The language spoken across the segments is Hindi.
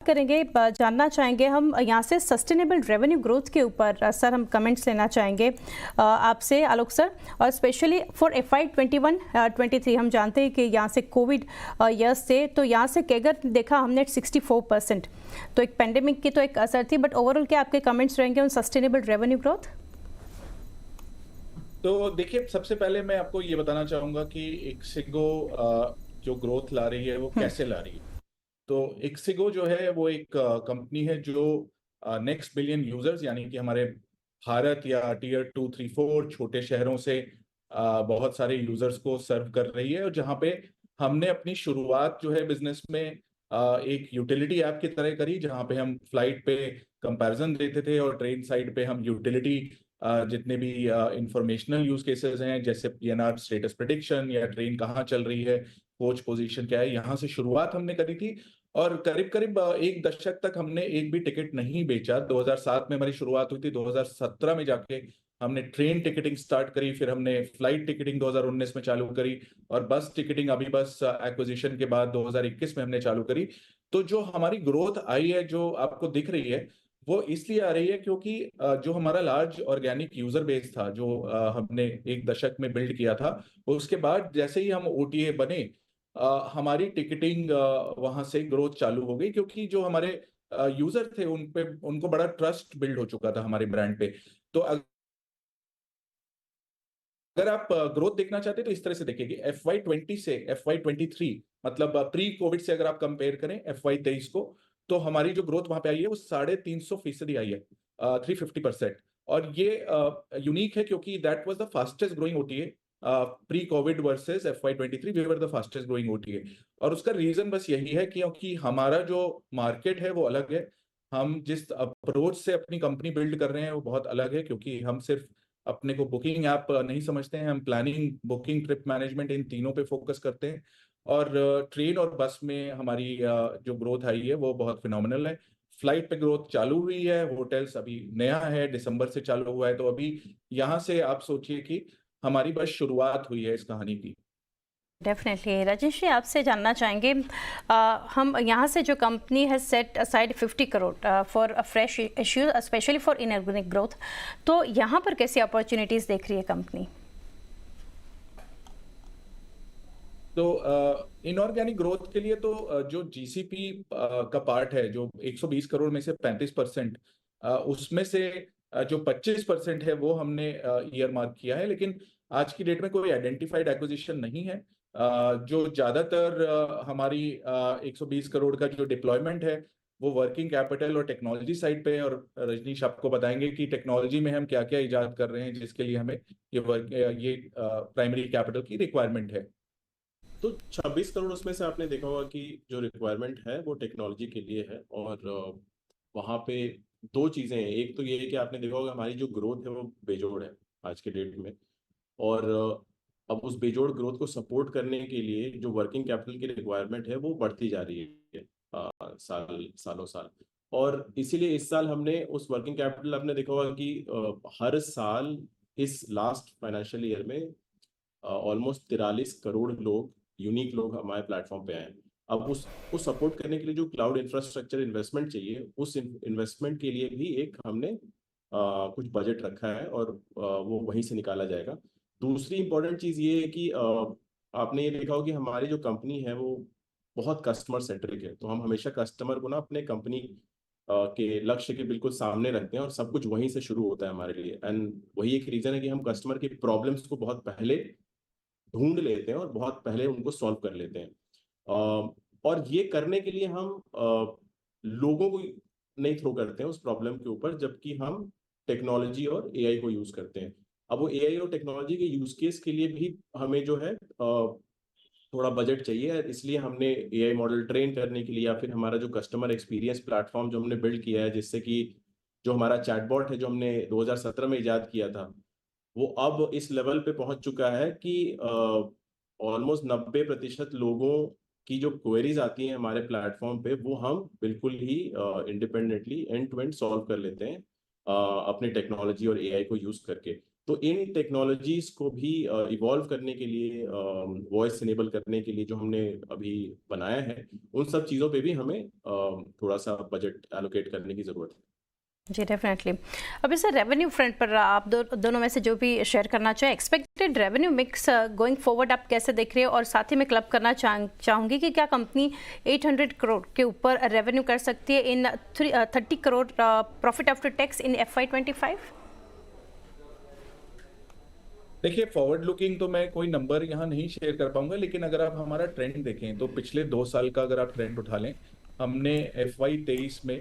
करेंगे, जानना चाहेंगे हम यहाँ से सस्टेनेबल रेवेन्यू ग्रोथ के ऊपर सर हम कमेंट्स लेना चाहेंगे आपसे आलोक सर, और स्पेशली फॉर FY 21-23 हम जानते हैं कि यहाँ से कोविड ईयर्स से तो यहाँ से कैगर देखा हमने 64%, तो एक पेंडेमिक की तो एक असर थी, बट ओवरऑल क्या आपके कमेंट्स रहेंगे उन सस्टेनेबल रेवेन्यू ग्रोथ? तो देखिए, सबसे पहले मैं आपको ये बताना चाहूंगा कि इक्सिगो जो ग्रोथ ला रही है वो कैसे ला रही है। तो इक्सिगो जो है वो एक कंपनी है जो नेक्स्ट बिलियन यूजर्स, यानी कि हमारे भारत या टियर 2, 3, 4 छोटे शहरों से बहुत सारे यूजर्स को सर्व कर रही है। और जहाँ पे हमने अपनी शुरुआत जो है बिजनेस में एक यूटिलिटी ऐप की तरह करी, जहाँ पे हम फ्लाइट पे कंपैरिजन देते थे और ट्रेन साइड पे हम यूटिलिटी जितने भी इंफॉर्मेशनल यूज केसेस हैं, जैसे PNR स्टेटस प्रेडिक्शन या ट्रेन कहाँ चल रही है, कोच पोजीशन क्या है, यहाँ से शुरुआत हमने करी थी। और करीब करीब एक दशक तक हमने एक भी टिकट नहीं बेचा। 2007 में हमारी शुरुआत हुई थी, 2017 में जाके हमने ट्रेन टिकटिंग स्टार्ट करी, फिर हमने फ्लाइट टिकटिंग 2019 में चालू करी, और बस टिकटिंग अभी बस एक्विजिशन के बाद 2021 में हमने चालू करी। तो जो हमारी ग्रोथ आई है, जो आपको दिख रही है, वो इसलिए आ रही है क्योंकि जो हमारा लार्ज ऑर्गेनिक यूजर बेस था, जो हमने एक दशक में बिल्ड किया था, उसके बाद जैसे ही हम OTA बने, हमारी टिकटिंग वहां से ग्रोथ चालू हो गई, क्योंकि जो हमारे यूजर थे उन पे उनको बड़ा ट्रस्ट बिल्ड हो चुका था हमारे ब्रांड पे। तो अगर आप ग्रोथ देखना चाहते हैं तो इस तरह से देखिए कि FY 20 से FY 23, मतलब प्री कोविड से अगर आप कंपेयर करें FY 23 को, तो हमारी जो ग्रोथ वहां पे आई है वो 350% आई है, 350%। और ये यूनिक है क्योंकि that was the fastest growing OTA pre covid versus FY 23, we were the fastest growing OTA। और उसका रीजन बस यही है क्योंकि हमारा जो मार्केट है वो अलग है। हम जिस अप्रोच से अपनी कंपनी बिल्ड कर रहे हैं वो बहुत अलग है, क्योंकि हम सिर्फ अपने को बुकिंग ऐप नहीं समझते हैं, हम प्लानिंग, बुकिंग, ट्रिप मैनेजमेंट, इन तीनों पे फोकस करते हैं। और ट्रेन और बस में हमारी जो ग्रोथ आई है वो बहुत फिनोमिनल है। फ्लाइट पे ग्रोथ चालू हुई है, होटल्स अभी नया है, दिसंबर से चालू हुआ है, तो अभी यहाँ से आप सोचिए कि हमारी बस शुरुआत हुई है इस कहानी की। डेफिनेटली राजेश जी, आपसे जानना चाहेंगे, हम यहाँ से जो कंपनी है set aside 50 crore for a fresh issues specially for inorganic growth, तो यहाँ पर कैसी अपॉर्चुनिटीज देख रही है कंपनी? तो इनऑर्गेनिक ग्रोथ के लिए तो जो GCP का पार्ट है, जो 120 करोड़ में से 35%, उसमें से जो 25% है वो हमने ईयर मार्क किया है। लेकिन आज की डेट में कोई आइडेंटिफाइड एक्विजिशन नहीं है। जो ज्यादातर हमारी 120 करोड़ का जो डिप्लॉयमेंट है वो वर्किंग कैपिटल और टेक्नोलॉजी साइड पे है। और रजनीश आपको बताएंगे कि टेक्नोलॉजी में हम क्या क्या इजाद कर रहे हैं जिसके लिए हमें ये प्राइमरी कैपिटल की रिक्वायरमेंट है। तो 26 करोड़ उसमें से आपने देखा होगा कि जो रिक्वायरमेंट है वो टेक्नोलॉजी के लिए है। और वहाँ पे दो चीज़ें हैं। एक तो ये है कि आपने देखा होगा हमारी जो ग्रोथ है वो बेजोड़ है आज के डेट में। और अब उस बेजोड़ ग्रोथ को सपोर्ट करने के लिए जो वर्किंग कैपिटल की रिक्वायरमेंट है वो बढ़ती जा रही है सालों साल। और इसीलिए इस साल हमने उस वर्किंग कैपिटल, आपने देखा होगा कि हर साल इस लास्ट फाइनेंशियल ईयर में ऑलमोस्ट 43 करोड़ लोग, यूनिक लोग हमारे प्लेटफॉर्म पे आए हैं। अब उसको सपोर्ट करने के लिए जो क्लाउड इंफ्रास्ट्रक्चर इन्वेस्टमेंट चाहिए, उस इन्वेस्टमेंट के लिए भी एक हमने कुछ बजट रखा है, और वो वहीं से निकाला जाएगा। दूसरी इंपॉर्टेंट चीज़ ये है कि आपने ये देखा होगा कि हमारी जो कंपनी है वो बहुत कस्टमर सेंट्रिक है। तो हम हमेशा कस्टमर को ना अपने कंपनी के लक्ष्य के बिल्कुल सामने रखते हैं, और सब कुछ वहीं से शुरू होता है हमारे लिए। एंड वही एक रीज़न है कि हम कस्टमर की प्रॉब्लम्स को बहुत पहले ढूंढ लेते हैं और बहुत पहले उनको सॉल्व कर लेते हैं। और ये करने के लिए हम लोगों को नहीं थ्रो करते हैं उस प्रॉब्लम के ऊपर, जबकि हम टेक्नोलॉजी और AI को यूज करते हैं। अब वो AI और टेक्नोलॉजी के यूज केस के लिए भी हमें जो है थोड़ा बजट चाहिए। इसलिए हमने AI मॉडल ट्रेन करने के लिए, या फिर हमारा जो कस्टमर एक्सपीरियंस प्लेटफॉर्म जो हमने बिल्ड किया है, जिससे कि जो हमारा चैटबॉट है जो हमने 2017 में इजाद किया था, वो अब इस लेवल पे पहुंच चुका है कि ऑलमोस्ट 90% लोगों की जो क्वेरीज आती हैं हमारे प्लेटफॉर्म पे, वो हम बिल्कुल ही independently end to end solve कर लेते हैं अपनी टेक्नोलॉजी और AI को यूज करके। तो इन टेक्नोलॉजीज को भी इवॉल्व करने के लिए, वॉइस इनेबल करने के लिए जो हमने अभी बनाया है, उन सब चीज़ों पे भी हमें थोड़ा सा बजट एलोकेट करने की ज़रूरत है। जी डेफिनेटली। अभी सर रेवेन्यू फ्रंट पर आप दोनों में से जो भी शेयर करना चाहें, expected revenue mix going forward आप कैसे देख रहे हो, और साथ ही मैं क्लब करना चाहूँगी कि क्या कंपनी 800 करोड़ के ऊपर रेवेन्यू कर सकती है इन 30 crore profit after tax in FY25? देखिए, फॉरवर्ड लुकिंग तो मैं कोई नंबर यहाँ नहीं शेयर कर पाऊंगा, लेकिन अगर आप हमारा ट्रेंड देखें तो पिछले 2 साल का अगर आप ट्रेंड उठा लें, हमने FY23 में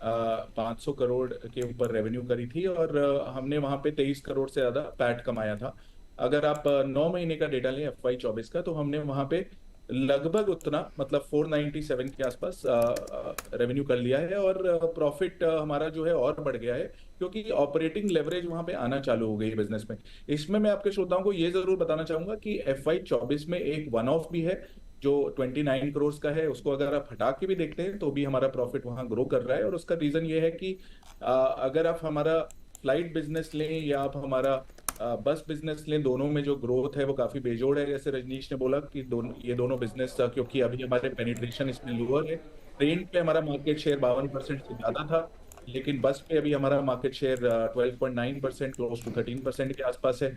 500 करोड़ के ऊपर रेवेन्यू करी थी, और हमने वहां पे 23 करोड़ से ज्यादा पैट कमाया था। अगर आप 9 महीने का डेटा लें FY24 का, तो हमने वहां पे लगभग उतना, मतलब 497 के आसपास रेवेन्यू कर लिया है, और प्रॉफिट हमारा जो है और बढ़ गया है, क्योंकि ऑपरेटिंग लेवरेज वहां पे आना चालू हो गई है बिजनेस में। इसमें मैं आपके श्रोताओं को ये जरूर बताना चाहूंगा कि FY24 में एक वन ऑफ भी है जो 29 करोड़ का है। उसको अगर आप हटा के भी देखते हैं तो भी हमारा प्रॉफिट वहां ग्रो कर रहा है, और उसका रीजन ये है कि अगर आप हमारा फ्लाइट बिजनेस लें या आप हमारा बस बिजनेस लें, दोनों में जो ग्रोथ है वो काफी बेजोड़ है। जैसे रजनीश ने बोला कि ये दोनों बिजनेस, क्योंकि अभी हमारे पेनिट्रेशन इसमें लोअर है। ट्रेन पे हमारा मार्केट शेयर 52% से ज्यादा था, लेकिन बस पे अभी हमारा मार्केट शेयर 12.9%, क्लोज टू 13% के आसपास है।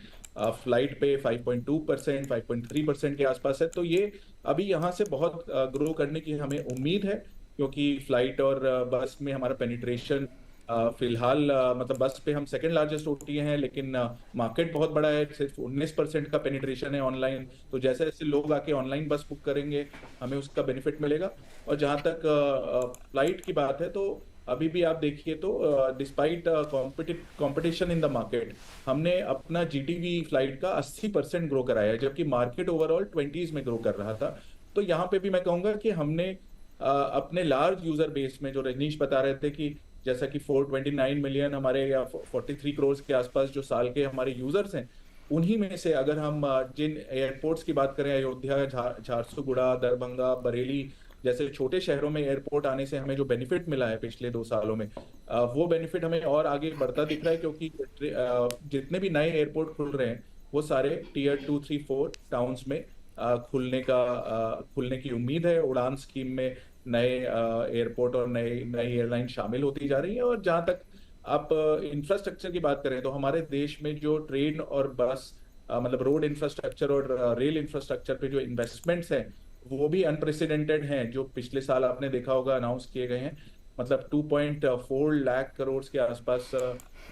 फ्लाइट पे 5.2%, 5.3% के आसपास है। तो ये अभी यहाँ से बहुत ग्रो करने की हमें उम्मीद है, क्योंकि फ्लाइट और बस में हमारा पेनिट्रेशन फिलहाल, मतलब बस पे हम सेकंड लार्जेस्ट ओटीए हैं, लेकिन मार्केट बहुत बड़ा है, सिर्फ 19% का पेनिट्रेशन है ऑनलाइन। तो जैसे जैसे लोग आके ऑनलाइन बस बुक करेंगे, हमें उसका बेनिफिट मिलेगा। और जहां तक फ्लाइट की बात है, तो अभी भी आप देखिए तो despite competition in the market, हमने अपना जीटीवी फ्लाइट का 80% ग्रो कराया है, जबकि मार्केट ओवरऑल 20s में ग्रो कर रहा था। तो यहाँ पे भी मैं कहूंगा कि हमने अपने लार्ज यूजर बेस में, जो रजनीश बता रहे थे कि जैसा कि 429 मिलियन हमारे या 43 करोड़ के आसपास जो साल के हमारे यूजर्स हैं, उन्हीं में से अगर हम जिन एयरपोर्ट्स की बात करें, अयोध्या, झारसुगुड़ा, दरभंगा, बरेली जैसे छोटे शहरों में एयरपोर्ट आने से हमें जो बेनिफिट मिला है पिछले 2 सालों में, वो बेनिफिट हमें और आगे बढ़ता दिख रहा है, क्योंकि जितने भी नए एयरपोर्ट खुल रहे हैं वो सारे टीयर 2, 3, 4 टाउन्स में खुलने की उम्मीद है। उड़ान स्कीम में नए एयरपोर्ट और नई एयरलाइन शामिल होती जा रही है। और जहां तक आप इंफ्रास्ट्रक्चर की बात करें, तो हमारे देश में जो ट्रेन और बस, मतलब रोड इंफ्रास्ट्रक्चर और रेल इंफ्रास्ट्रक्चर पे जो इन्वेस्टमेंट्स हैं, वो भी अनप्रेसिडेंटेड हैं। जो पिछले साल आपने देखा होगा अनाउंस किए गए हैं, मतलब 2.4 लाख करोड़ के आसपास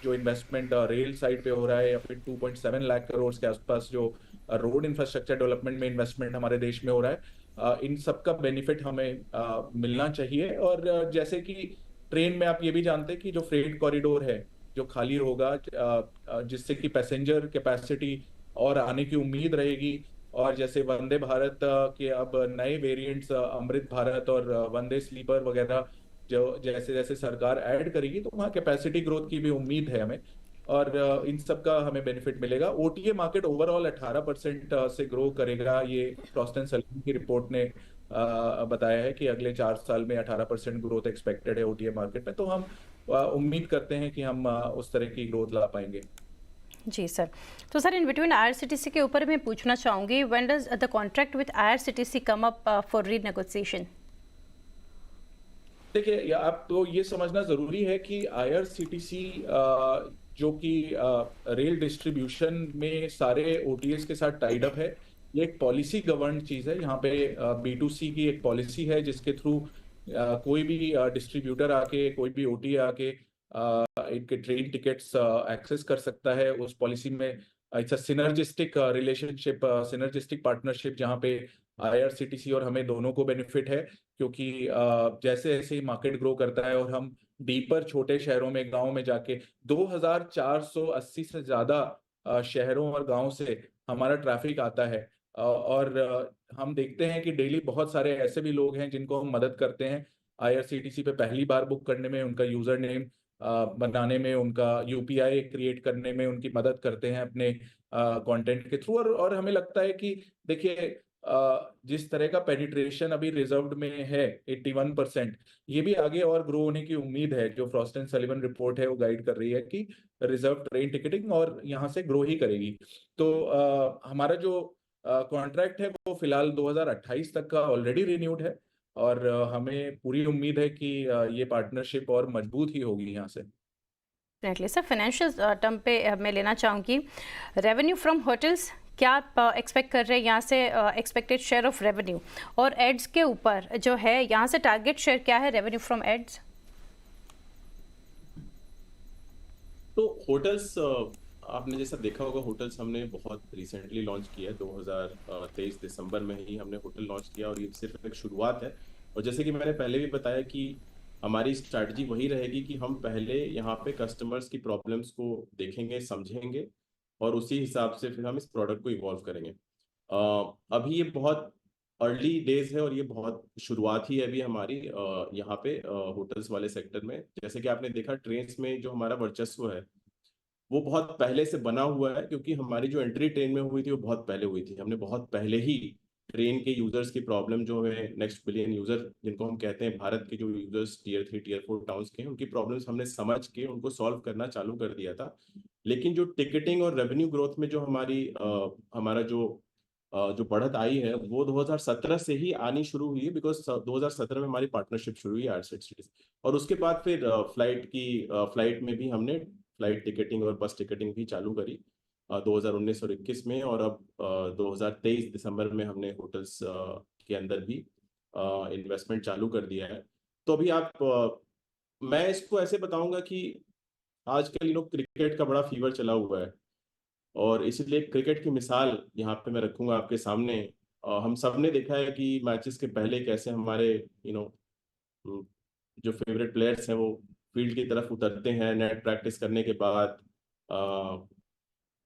जो इन्वेस्टमेंट रेल साइड पे हो रहा है, या फिर 2.7 लाख करोड़ के आसपास जो रोड इंफ्रास्ट्रक्चर डेवलपमेंट में इन्वेस्टमेंट हमारे देश में हो रहा है। इन सब का बेनिफिट हमें मिलना चाहिए। और जैसे कि ट्रेन में आप ये भी जानते हैं कि जो फ्रेट कॉरिडोर है जो खाली होगा, जिससे कि पैसेंजर कैपेसिटी और आने की उम्मीद रहेगी। और जैसे वंदे भारत के अब नए वेरिएंट्स, अमृत भारत और वंदे स्लीपर वगैरह, जो जैसे जैसे सरकार ऐड करेगी, तो वहाँ कैपेसिटी ग्रोथ की भी उम्मीद है हमें, और इन सब का हमें बेनिफिट मिलेगा। ओटीए मार्केट ओवरऑल 18% से ग्रो करेगा, ये फ्रॉस्ट एंड सैलमन की रिपोर्ट ने बताया है कि अगले 4 साल में 18% ग्रोथ एक्सपेक्टेड है ओटीए मार्केट में। तो हम उम्मीद करते हैं कि हम उस तरह की ग्रोथ ला पाएंगे। जी सर। तो सर, इन बिटवीन IRCTC के ऊपर मैं पूछना चाहूँगी, when does the contract with IRCTC come up for renegotiation? देखिए, आप तो ये समझना जरूरी है कि IRCTC जो कि रेल डिस्ट्रीब्यूशन में सारे OTAs के साथ टाइड अप है, ये एक पॉलिसी गवर्न चीज है। यहाँ पे B2C की एक पॉलिसी है, जिसके थ्रू कोई भी डिस्ट्रीब्यूटर आके, कोई भी OTA आके इनके ट्रेन टिकट्स एक्सेस कर सकता है। उस पॉलिसी में it's a synergistic relationship, synergistic partnership, जहाँ पे IRCTC और हमें दोनों को बेनिफिट है, क्योंकि जैसे जैसे ही मार्केट ग्रो करता है और हम डीपर छोटे शहरों में, गांव में जाके, 2480 से ज्यादा शहरों और गांव से हमारा ट्रैफिक आता है। और हम देखते हैं कि डेली बहुत सारे ऐसे भी लोग हैं जिनको हम मदद करते हैं IRCTC पे पहली बार बुक करने में, उनका यूजर नेम बनाने में, उनका UPI क्रिएट करने में उनकी मदद करते हैं अपने कंटेंट के थ्रू। और हमें लगता है कि देखिए, जिस तरह का पेनिट्रेशन अभी रिजर्व्ड में है 81%, ये भी आगे और ग्रो होने की उम्मीद है। जो फ्रॉस्ट एंड सलिवन रिपोर्ट है वो गाइड कर रही है कि रिजर्व ट्रेन टिकटिंग और यहाँ से ग्रो ही करेगी। तो हमारा जो कॉन्ट्रैक्ट है वो फिलहाल 2028 तक का ऑलरेडी रिन्यूड है, और हमें पूरी उम्मीद है कि ये पार्टनरशिप और मजबूत ही होगी यहाँ से। डेफिनेटली सर, फाइनेंशियल टर्म पे मैं लेना चाहूँगी, रेवेन्यू फ्रॉम होटल्स क्या आप एक्सपेक्ट कर रहे हैं यहाँ से, एक्सपेक्टेड शेयर ऑफ रेवेन्यू, और एड्स के ऊपर जो है यहाँ से टारगेट शेयर क्या है रेवेन्यू फ्रॉम एड्स? तो होटल्स आपने जैसा देखा होगा, होटल्स हमने बहुत रिसेंटली लॉन्च किया है। 2023 दिसंबर में ही हमने होटल लॉन्च किया, और ये सिर्फ एक शुरुआत है। और जैसे कि मैंने पहले भी बताया कि हमारी स्ट्रैटेजी वही रहेगी कि हम पहले यहाँ पे कस्टमर्स की प्रॉब्लम्स को देखेंगे, समझेंगे, और उसी हिसाब से फिर हम इस प्रोडक्ट को इवॉल्व करेंगे। अभी ये बहुत अर्ली डेज है, और ये बहुत शुरुआत ही है अभी हमारी यहाँ पे होटल्स वाले सेक्टर में। जैसे कि आपने देखा, ट्रेन्स में जो हमारा वर्चस्व है वो बहुत पहले से बना हुआ है, क्योंकि हमारी जो एंट्री ट्रेन में हुई थी वो बहुत पहले हुई थी। हमने बहुत पहले ही ट्रेन के यूजर्स की प्रॉब्लम, जो है नेक्स्ट बिलियन यूजर जिनको हम कहते हैं, भारत के जो यूजर्स टियर 3 टियर 4 टाउन्स के हैं, उनकी प्रॉब्लम्स हमने समझ के उनको सॉल्व करना चालू कर दिया था। लेकिन जो टिकटिंग और रेवेन्यू ग्रोथ में जो हमारा जो बढ़त आई है वो 2017 से ही आनी शुरू हुई है, बिकॉज 2017 में हमारी पार्टनरशिप शुरू हुई आरसीटीसी। और उसके बाद फिर फ्लाइट में भी हमने फ्लाइट टिकटिंग और बस टिकटिंग भी चालू करी 2019 और 21 में। और अब 2023 दिसंबर में हमने होटल्स के अंदर भी इन्वेस्टमेंट चालू कर दिया है। तो अभी मैं इसको ऐसे बताऊंगा कि आजकल क्रिकेट का बड़ा फीवर चला हुआ है, और इसलिए क्रिकेट की मिसाल यहाँ पे मैं रखूंगा आपके सामने। हम सब ने देखा है कि मैचेस के पहले कैसे हमारे जो फेवरेट प्लेयर्स हैं वो फील्ड की तरफ उतरते हैं नेट प्रैक्टिस करने के बाद।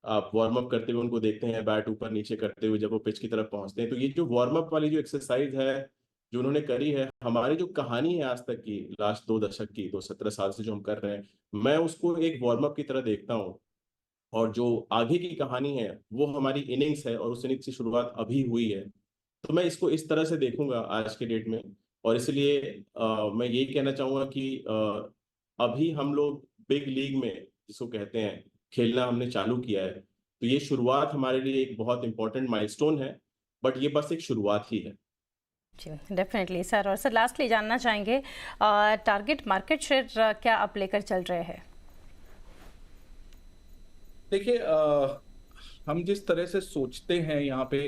आप वार्म अप करते हुए उनको देखते हैं, बैट ऊपर नीचे करते हुए जब वो पिच की तरफ पहुंचते हैं। तो ये जो वार्म अप वाली जो एक्सरसाइज है जो उन्होंने करी है, हमारी जो कहानी है आज तक की, लास्ट 2 दशक की, 17 साल से जो हम कर रहे हैं, मैं उसको एक वार्म अप की तरह देखता हूँ। और जो आगे की कहानी है वो हमारी इनिंग्स है, और उस इनिंग्स की शुरुआत अभी हुई है। तो मैं इसको इस तरह से देखूंगा आज के डेट में। और इसलिए मैं यही कहना चाहूंगा कि अभी हम लोग बिग लीग में, जिसको कहते हैं, खेलना हमने चालू किया है। तो ये शुरुआत हमारे लिए एक बहुत इंपॉर्टेंट माइलस्टोन है, बट ये बस एक शुरुआत ही है। जी डेफिनेटली सर। और सर लास्टली जानना चाहेंगे, टारगेट मार्केट शेयर क्या आप लेकर चल रहे हैं? देखिए, हम जिस तरह से सोचते हैं यहाँ पे,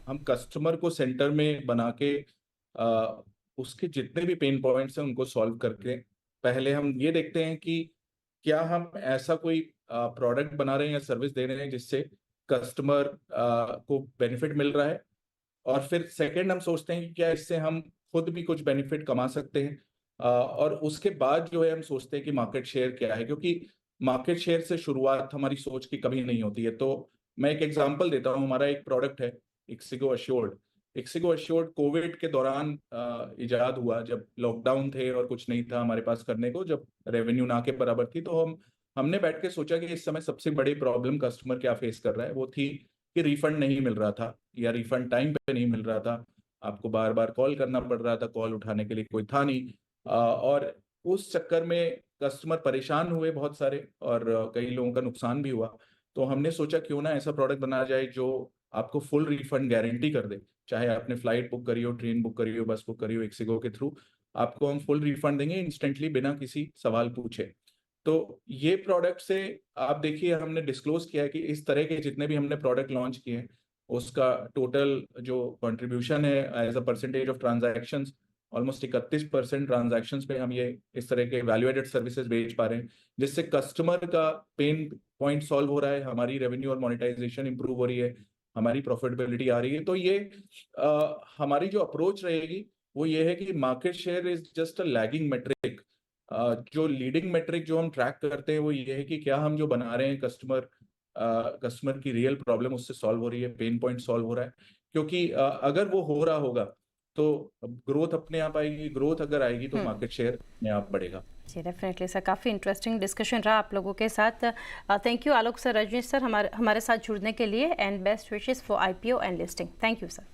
हम कस्टमर को सेंटर में बना के उसके जितने भी पेन पॉइंट्स हैं उनको सॉल्व करके पहले हम ये देखते हैं कि क्या हम ऐसा कोई प्रोडक्ट बना रहे हैं या सर्विस दे रहे हैं जिससे कस्टमर को बेनिफिट मिल रहा है। और फिर सेकंड हम सोचते हैं कि क्या इससे हम खुद भी कुछ बेनिफिट कमा सकते हैं। और उसके बाद जो है हम सोचते हैं कि मार्केट शेयर क्या है, क्योंकि मार्केट शेयर से शुरुआत हमारी सोच की कभी नहीं होती है। तो मैं एक एग्जांपल देता हूँ, हमारा एक प्रोडक्ट है ixigo assured. Ixigo assured Covid के दौरान इजाद हुआ, जब लॉकडाउन थे और कुछ नहीं था हमारे पास करने को, जब रेवेन्यू ना के बराबर थी। तो हमने बैठ के सोचा कि इस समय सबसे बड़ी प्रॉब्लम कस्टमर क्या फेस कर रहा है, वो थी कि रिफंड नहीं मिल रहा था, या रिफंड टाइम पे नहीं मिल रहा था। आपको बार बार कॉल करना पड़ रहा था, कॉल उठाने के लिए कोई था नहीं। और उस चक्कर में कस्टमर परेशान हुए बहुत सारे, और कई लोगों का नुकसान भी हुआ। तो हमने सोचा क्यों ना ऐसा प्रोडक्ट बनाया जाए जो आपको फुल रिफंड गारंटी कर दे। चाहे आपने फ्लाइट बुक करी हो, ट्रेन बुक करी हो, बस बुक करी हो इक्सिगो के थ्रू, आपको हम फुल रिफंड देंगे इंस्टेंटली, बिना किसी सवाल पूछे। तो ये प्रोडक्ट से आप देखिए, हमने डिस्क्लोज किया है कि इस तरह के जितने भी हमने प्रोडक्ट लॉन्च किए हैं उसका टोटल जो कंट्रीब्यूशन है as a percentage of transactions, almost 31% transactions पे हम ये इस तरह के वैल्यू एडेड सर्विसेज बेच पा रहे हैं, जिससे कस्टमर का पेन पॉइंट सॉल्व हो रहा है, हमारी रेवेन्यू और मोनेटाइजेशन इंप्रूव हो रही है, हमारी प्रॉफिटेबिलिटी आ रही है। तो ये हमारी जो अप्रोच रहेगी वो ये है कि market share is just a lagging metric. जो लीडिंग मेट्रिक जो हम ट्रैक करते हैं वो ये है कि क्या हम जो बना रहे हैं कस्टमर की रियल प्रॉब्लम उससे सॉल्व हो रही है, पेन पॉइंट सॉल्व हो रहा है। क्योंकि अगर वो हो रहा होगा तो ग्रोथ अपने आप आएगी, ग्रोथ अगर आएगी तो मार्केट शेयर अपने आप बढ़ेगा। जी डेफिनेटली सर, काफ़ी इंटरेस्टिंग डिस्कशन रहा आप लोगों के साथ। Thank you Alok sir, Rajneesh sir, हमारे साथ जुड़ने के लिए, and best wishes for IPO and listing. Thank you sir.